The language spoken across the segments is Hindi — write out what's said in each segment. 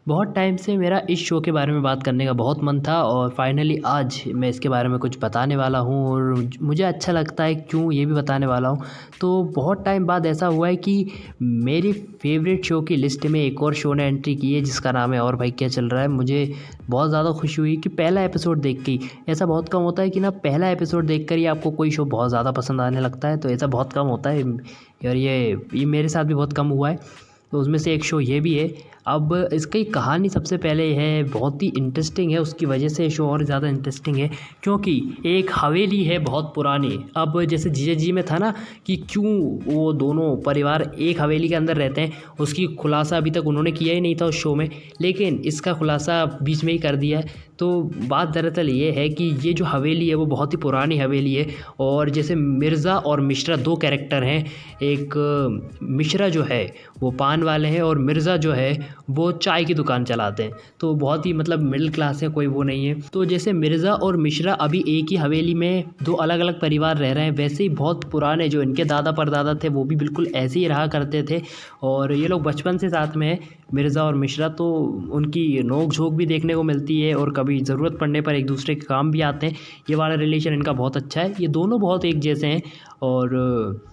बहुत टाइम से मेरा इस शो के बारे में बात करने का बहुत मन था और फाइनली आज मैं इसके बारे में कुछ बताने वाला हूँ और मुझे अच्छा लगता है क्यों ये भी बताने वाला हूँ। तो बहुत टाइम बाद ऐसा हुआ है कि मेरी फेवरेट शो की लिस्ट में एक और शो ने एंट्री की है जिसका नाम है और भाई क्या चल रहा है। मुझे बहुत ज़्यादा खुशी हुई कि पहला एपिसोड देख के ही, ऐसा बहुत कम होता है कि ना पहला एपिसोड देख कर ही आपको कोई शो बहुत ज़्यादा पसंद आने लगता है, तो ऐसा बहुत कम होता है। और ये मेरे साथ भी बहुत कम हुआ है, तो उसमें से एक शो ये भी है। अब इसकी कहानी सबसे पहले है बहुत ही इंटरेस्टिंग है, उसकी वजह से शो और ज़्यादा इंटरेस्टिंग है क्योंकि एक हवेली है बहुत पुरानी। अब जैसे जीजे जी में था ना कि क्यों वो दोनों परिवार एक हवेली के अंदर रहते हैं, उसकी खुलासा अभी तक उन्होंने किया ही नहीं था उस शो में, लेकिन इसका खुलासा बीच में ही कर दिया है। तो बात दरअसल ये है कि ये जो हवेली है वो बहुत ही पुरानी हवेली है और जैसे मिर्ज़ा और मिश्रा दो कैरेक्टर हैं। एक मिश्रा जो है वो पान वाले हैं और मिर्ज़ा जो है वो चाय की दुकान चलाते हैं, तो बहुत ही मतलब मिडिल क्लास है, कोई वो नहीं है। तो जैसे मिर्ज़ा और मिश्रा अभी एक ही हवेली में दो अलग अलग परिवार रह रहे हैं, वैसे ही बहुत पुराने जो इनके दादा परदादा थे वो भी बिल्कुल ऐसे ही रहा करते थे और ये लोग बचपन से साथ में है मिर्ज़ा और मिश्रा। तो उनकी नोक झोंक भी देखने को मिलती है और कभी ज़रूरत पड़ने पर एक दूसरे के काम भी आते हैं। ये वाला रिलेशन इनका बहुत अच्छा है, ये दोनों बहुत एक जैसे हैं। और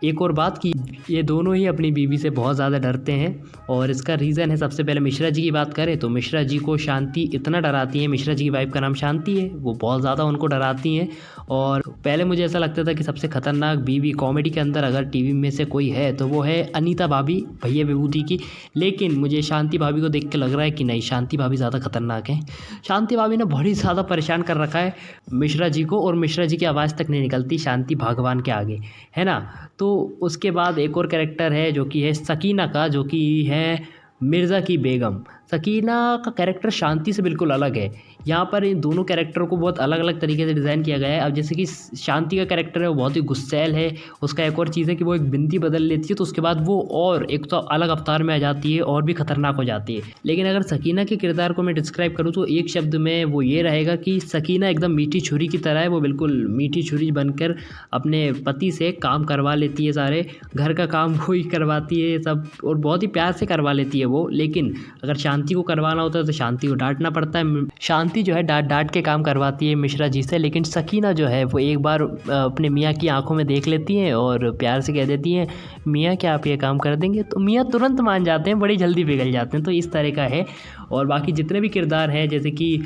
एक और बात कि ये दोनों ही अपनी बीवी से बहुत ज़्यादा डरते हैं और इसका रीज़न है, सबसे पहले मिश्रा जी की बात करें तो मिश्रा जी को शांति इतना डराती है। मिश्रा जी की वाइफ का नाम शांति है, वो बहुत ज़्यादा उनको डराती हैं। और पहले मुझे ऐसा लगता था कि सबसे खतरनाक बीवी कॉमेडी के अंदर अगर टीवी में से कोई है तो वो है अनीता भाभी, भैया विभूति की, लेकिन मुझे शांति भाभी को देख के लग रहा है कि नहीं, शांति भाभी ज़्यादा खतरनाक है। शांति भाभी ने बड़ी ज़्यादा परेशान कर रखा है मिश्रा जी को और मिश्रा जी की आवाज़ तक नहीं निकलती शांति भगवान के आगे, है ना। तो उसके बाद एक और कैरेक्टर है जो कि है सकीना का, जो कि है मिर्ज़ा की बेगम। सकीना का कैरेक्टर शांति से बिल्कुल अलग है। यहाँ पर इन दोनों कैरेक्टरों को बहुत अलग अलग तरीके से डिज़ाइन किया गया है। अब जैसे कि शांति का कैरेक्टर है वो बहुत ही गुस्सैल है, उसका एक और चीज़ है कि वो एक बिंदी बदल लेती है तो उसके बाद वो और एक तो अलग अवतार में आ जाती है और भी खतरनाक हो जाती है। लेकिन अगर सकीना के किरदार को मैं डिस्क्राइब करूँ तो एक शब्द में वो ये रहेगा कि सकीना एकदम मीठी छुरी की तरह है। वो बिल्कुल मीठी छुरी बनकर अपने पति से काम करवा लेती है, सारे घर का काम वो ही करवाती है सब, और बहुत ही प्यार से करवा लेती है वो। लेकिन अगर शांति को करवाना होता है तो शांति को डांटना पड़ता है। शांति जो है डांट डांट के काम करवाती है मिश्रा जी से, लेकिन सकीना जो है वो एक बार अपने मियाँ की आंखों में देख लेती हैं और प्यार से कह देती हैं मियाँ क्या आप ये काम कर देंगे, तो मियाँ तुरंत मान जाते हैं, बड़ी जल्दी पिघल जाते हैं। तो इस तरह का है। और बाकी जितने भी किरदार हैं जैसे कि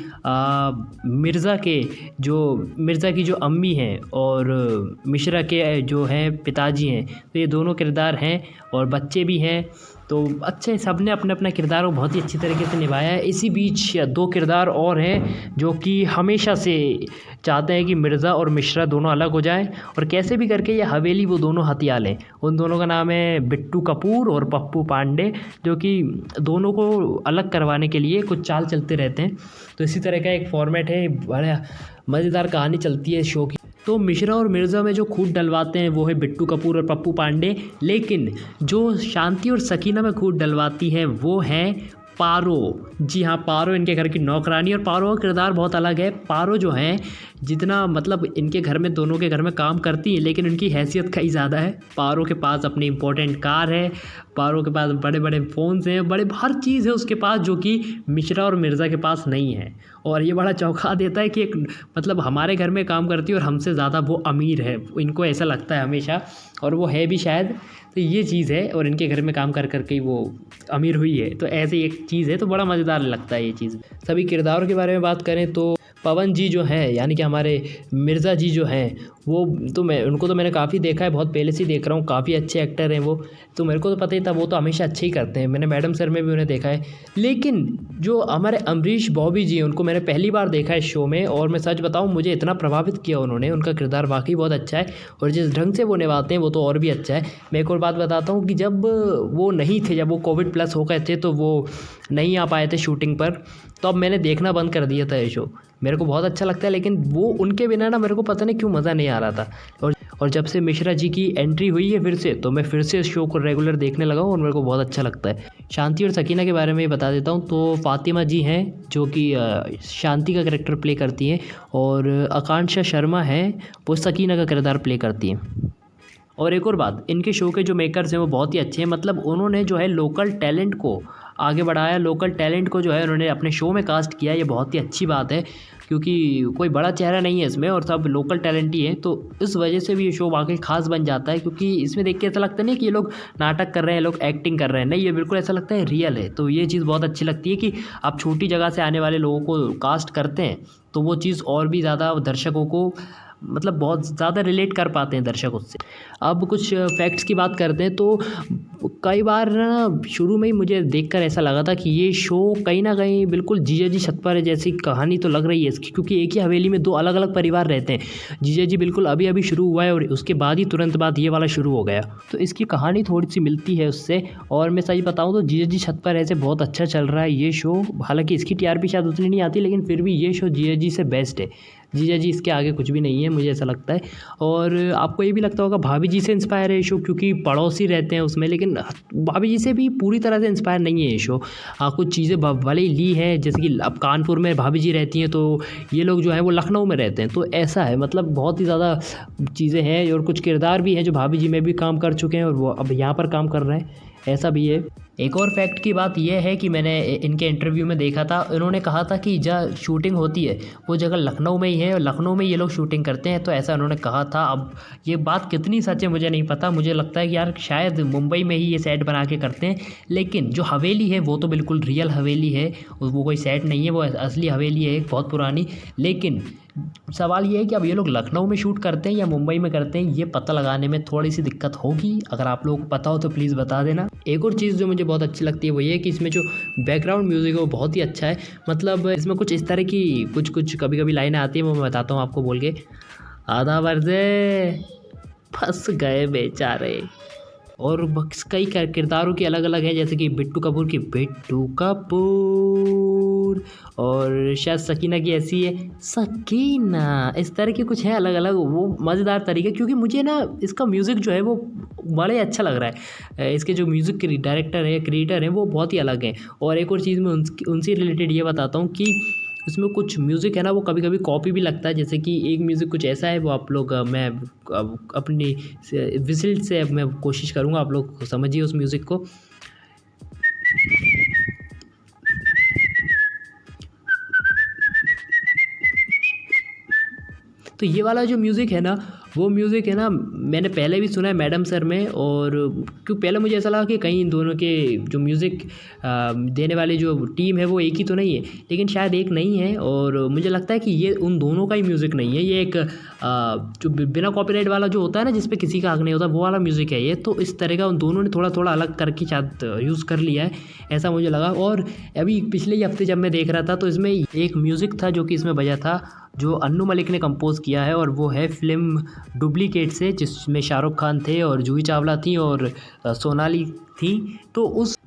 मिर्ज़ा की जो अम्मी हैं और मिश्रा के जो हैं पिताजी हैं, तो ये दोनों किरदार हैं और बच्चे भी हैं। तो अच्छे सबने अपना अपना किरदार को बहुत ही अच्छी तरीके से निभाया है। इसी बीच दो किरदार और हैं जो कि हमेशा से चाहते हैं कि मिर्ज़ा और मिश्रा दोनों अलग हो जाएं और कैसे भी करके ये हवेली वो दोनों हथिया लें। उन दोनों का नाम है बिट्टू कपूर और पप्पू पांडे, जो कि दोनों को अलग करवाने के लिए कुछ चाल चलते रहते हैं। तो इसी तरह का एक फॉर्मेट है, बड़ा मज़ेदार कहानी चलती है शो की। तो मिश्रा और मिर्ज़ा में जो खून डलवाते हैं वो है बिट्टू कपूर और पप्पू पांडे, लेकिन जो शांति और सकीना में खून डलवाती है वो है पारो। जी हाँ, पारो इनके घर की नौकरानी, और पारो का किरदार बहुत अलग है। पारो जो है जितना मतलब इनके घर में दोनों के घर में काम करती है, लेकिन उनकी हैसियत कहीं ज़्यादा है। पारो के पास अपनी इंपॉर्टेंट कार है, पारो के पास बड़े बड़े फ़ोन्स हैं, बड़े हर चीज़ है उसके पास जो कि मिश्रा और मिर्ज़ा के पास नहीं है। और ये बड़ा चौंका देता है कि एक मतलब हमारे घर में काम करती है और हमसे ज़्यादा वो अमीर है, इनको ऐसा लगता है हमेशा, और वो है भी शायद। तो ये चीज़ है, और इनके घर में काम कर करके वो अमीर हुई है, तो ऐसी एक चीज़ है। तो बड़ा मज़ेदार लगता है ये चीज़। सभी किरदारों के बारे में बात करें तो पवन जी जो हैं यानी कि हमारे मिर्ज़ा जी जो हैं वो तो उनको तो मैंने काफ़ी देखा है, बहुत पहले से ही देख रहा हूँ, काफ़ी अच्छे एक्टर हैं वो। तो मेरे को तो पता ही था, वो तो हमेशा अच्छे ही करते हैं, मैंने मैडम सर में भी उन्हें देखा है। लेकिन जो हमारे अमरीश बॉबी जी हैं उनको मैंने पहली बार देखा है शो में, और मैं सच बताऊँ मुझे इतना प्रभावित किया उन्होंने, उनका किरदार वाकई बहुत अच्छा है और जिस ढंग से वो निभाते हैं वो तो और भी अच्छा है। मैं एक और बात बताता हूँ कि जब वो नहीं थे, जब वो कोविड प्लस हो गए थे तो वो नहीं आ पाए थे शूटिंग पर, तो अब मैंने देखना बंद कर दिया था ये शो। मेरे को बहुत अच्छा लगता है, लेकिन वो उनके बिना ना मेरे को पता नहीं क्यों मज़ा नहीं आ रहा था। और जब से मिश्रा जी की एंट्री हुई है फिर से, तो मैं फिर से इस शो को रेगुलर देखने लगा हूँ और मेरे को बहुत अच्छा लगता है। शांति और सकीना के बारे में बता देता हूँ। तो फातिमा जी हैं जो कि शांति का कैरेक्टर प्ले करती हैं, और आकांक्षा शर्मा हैं वो सकीना का किरदार प्ले करती हैं। और एक और बात, इनके शो के जो मेकर्स हैं वो बहुत ही अच्छे हैं, मतलब उन्होंने जो है लोकल टैलेंट को आगे बढ़ाया, लोकल टैलेंट को जो है उन्होंने अपने शो में कास्ट किया। ये बहुत ही अच्छी बात है, क्योंकि कोई बड़ा चेहरा नहीं है इसमें और सब लोकल टैलेंट ही है, तो इस वजह से भी ये शो वाकई खास बन जाता है। क्योंकि इसमें देख के ऐसा लगता नहीं कि ये लोग नाटक कर रहे हैं, लोग एक्टिंग कर रहे हैं, नहीं, ये बिल्कुल ऐसा लगता है रियल है। तो ये चीज़ बहुत अच्छी लगती है कि आप छोटी जगह से आने वाले लोगों को कास्ट करते हैं, तो वो चीज़ और भी ज़्यादा दर्शकों को मतलब बहुत ज़्यादा रिलेट कर पाते हैं दर्शक उससे। अब कुछ फैक्ट्स की बात करते हैं, तो कई बार ना शुरू में ही मुझे देखकर ऐसा लगा था कि ये शो कहीं न कहीं बिल्कुल जीजा जी छत पर है जैसी कहानी तो लग रही है इसकी, क्योंकि एक ही हवेली में 2 अलग-अलग परिवार रहते हैं। जीजा जी बिल्कुल अभी-अभी शुरू हुआ है और उसके बाद ही तुरंत बाद ये वाला शुरू हो गया। तो इसकी कहानी थोड़ी-सी मिलती है उससे, और मैं सही बताऊँ तो जीजा जी छत पर ऐसे बहुत अच्छा चल रहा है ये शो। हालाँकि इसकी टीआरपी शायद उतनी नहीं आती, लेकिन फिर भी ये शो जीजा जी से बेस्ट है। जीजा जी इसके आगे कुछ भी नहीं है, मुझे ऐसा लगता है। और आपको ये भी लगता होगा भाभी जी से इंस्पायर है ये शो, क्योंकि पड़ोसी रहते हैं उसमें, लेकिन भाभी जी से भी पूरी तरह से इंस्पायर नहीं है ये शो। हाँ, कुछ चीज़ें भले ही ली हैं, जैसे कि अब कानपुर में भाभी जी रहती हैं, तो ये लोग जो है वो लखनऊ में रहते हैं, तो ऐसा है, मतलब बहुत ही ज़्यादा चीज़ें हैं। और कुछ किरदार भी हैं जो भाभी जी में भी काम कर चुके हैं और वो अब यहाँ पर काम कर रहे हैं, ऐसा भी है। एक और फैक्ट की बात यह है कि मैंने इनके इंटरव्यू में देखा था, इन्होंने कहा था कि जहाँ शूटिंग होती है वो जगह लखनऊ में ही है और लखनऊ में ये लोग शूटिंग करते हैं, तो ऐसा उन्होंने कहा था। अब ये बात कितनी सच है मुझे नहीं पता, मुझे लगता है कि यार शायद मुंबई में ही ये सेट बना के करते हैं, लेकिन जो हवेली है वो तो बिल्कुल रियल हवेली है, वो कोई सेट नहीं है, वो असली हवेली है एक बहुत पुरानी। लेकिन सवाल ये है कि अब ये लोग लखनऊ में शूट करते हैं या मुंबई में करते हैं, ये पता लगाने में थोड़ी सी दिक्कत होगी। अगर आप लोगों को पता हो तो प्लीज़ बता देना। एक और चीज़ जो मुझे बहुत अच्छी लगती है वो ये है कि इसमें जो बैकग्राउंड म्यूज़िक है वो बहुत ही अच्छा है। मतलब इसमें कुछ इस तरह की कुछ कभी कभी लाइनें आती हैं, वो मैं बताता हूँ आपको बोल के। आधा वर्जे फंस गए बेचारे। और कई किरदारों की अलग अलग है, जैसे कि बिट्टू कपूर की बिट्टू कपूर, और शायद सकीना की ऐसी है सकीना, इस तरह की कुछ है अलग अलग, वो मज़ेदार तरीके। क्योंकि मुझे ना इसका म्यूज़िक जो है वो बड़ा ही अच्छा लग रहा है। इसके जो म्यूज़िक के डायरेक्टर है, क्रिएटर हैं, वो बहुत ही अलग हैं। और एक और चीज़ मैं उनसे रिलेटेड ये बताता हूँ कि उसमें कुछ म्यूज़िक है ना वो कभी कभी कॉपी भी लगता है। जैसे कि एक म्यूज़िक कुछ ऐसा है, वो आप लोग मैं अपनी विजिल से अब मैं कोशिश करूँगा आप लोग समझिए उस म्यूज़िक को। तो ये वाला जो म्यूज़िक है ना, वो म्यूज़िक है ना मैंने पहले भी सुना है मैडम सर में, और क्योंकि पहले मुझे ऐसा लगा कि कहीं इन दोनों के जो म्यूज़िक देने वाली जो टीम है वो एक ही तो नहीं है, लेकिन शायद एक नहीं है। और मुझे लगता है कि ये उन दोनों का ही म्यूज़िक नहीं है, ये एक जो बिना कॉपीराइट वाला जो होता है ना, जिस पे किसी का हक नहीं होता, वो वाला म्यूज़िक है ये। तो इस तरह का उन दोनों ने थोड़ा थोड़ा अलग करके शायद यूज़ कर लिया है, ऐसा मुझे लगा। और अभी पिछले ही हफ्ते जब मैं देख रहा था तो इसमें एक म्यूज़िक था जो कि इसमें बजा था, जो अन्नू मलिक ने कंपोज़ किया है, और वो है फ़िल्म डुप्लीकेट से, जिसमें शाहरुख खान थे और जूही चावला थी और सोनाली थी। तो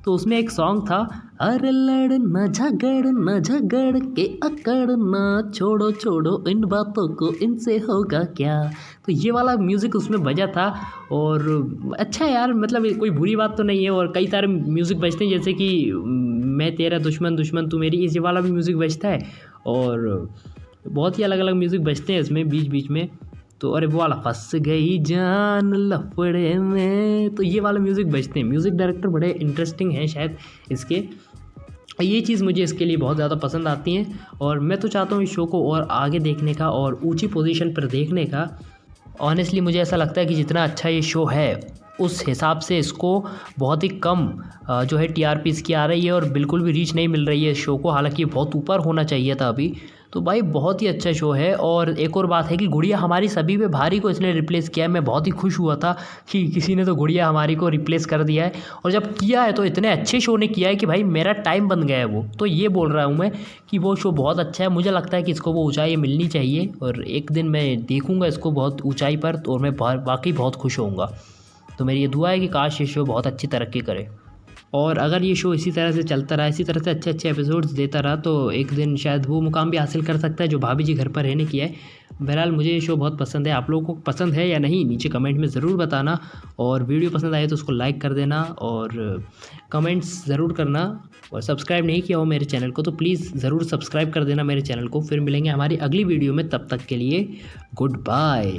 उसमें एक सॉन्ग था, अरे लड़ झगड़ के अकड़ना, छोड़ो छोड़ो इन बातों को, इनसे होगा क्या। तो ये वाला म्यूज़िक उसमें बजा था, और अच्छा है यार, मतलब कोई बुरी बात तो नहीं है। और कई सारे म्यूज़िक बजते हैं, जैसे कि मैं तेरा दुश्मन दुश्मन तू मेरी, इस वाला भी म्यूज़िक बजता है, और बहुत ही अलग अलग म्यूज़िक बजते हैं इसमें बीच बीच में। तो अरे वो वाला फंस गई जान लफड़े में, तो ये वाला म्यूज़िक बजते हैं। म्यूज़िक डायरेक्टर बड़े इंटरेस्टिंग हैं शायद इसके, ये चीज़ मुझे इसके लिए बहुत ज़्यादा पसंद आती हैं। और मैं तो चाहता हूँ इस शो को और आगे देखने का और ऊंची पोजीशन पर देखने का। ऑनेस्टली मुझे ऐसा लगता है कि जितना अच्छा ये शो है उस हिसाब से इसको बहुत ही कम जो है टीआरपी इसकी आ रही है, और बिल्कुल भी रीच नहीं मिल रही है इस शो को, हालांकि बहुत ऊपर होना चाहिए था अभी। तो भाई बहुत ही अच्छा शो है। और एक और बात है कि गुड़िया हमारी सभी पे भारी को इसने रिप्लेस किया है। मैं बहुत ही खुश हुआ था कि किसी ने तो गुड़िया हमारी को रिप्लेस कर दिया है, और जब किया है तो इतने अच्छे शो ने किया है कि भाई मेरा टाइम बन गया है वो। तो ये बोल रहा हूँ मैं कि वो शो बहुत अच्छा है। मुझे लगता है कि इसको वो ऊंचाई मिलनी चाहिए, और एक दिन मैं देखूँगा इसको बहुत ऊंचाई पर, और मैं वाकई बहुत खुश होऊंगा। तो मेरी ये दुआ है कि काश ये शो बहुत अच्छी तरक्की करे, और अगर ये शो इसी तरह से चलता रहा, इसी तरह से अच्छे अच्छे एपिसोड्स देता रहा, तो एक दिन शायद वो मुकाम भी हासिल कर सकता है जो भाभी जी घर पर रहने की है। बहरहाल मुझे ये शो बहुत पसंद है। आप लोगों को पसंद है या नहीं नीचे कमेंट में ज़रूर बताना, और वीडियो पसंद आए तो उसको लाइक कर देना, और कमेंट्स ज़रूर करना। और सब्सक्राइब नहीं किया हो मेरे चैनल को तो प्लीज़ ज़रूर सब्सक्राइब कर देना मेरे चैनल को। फिर मिलेंगे हमारी अगली वीडियो में, तब तक के लिए गुड बाय।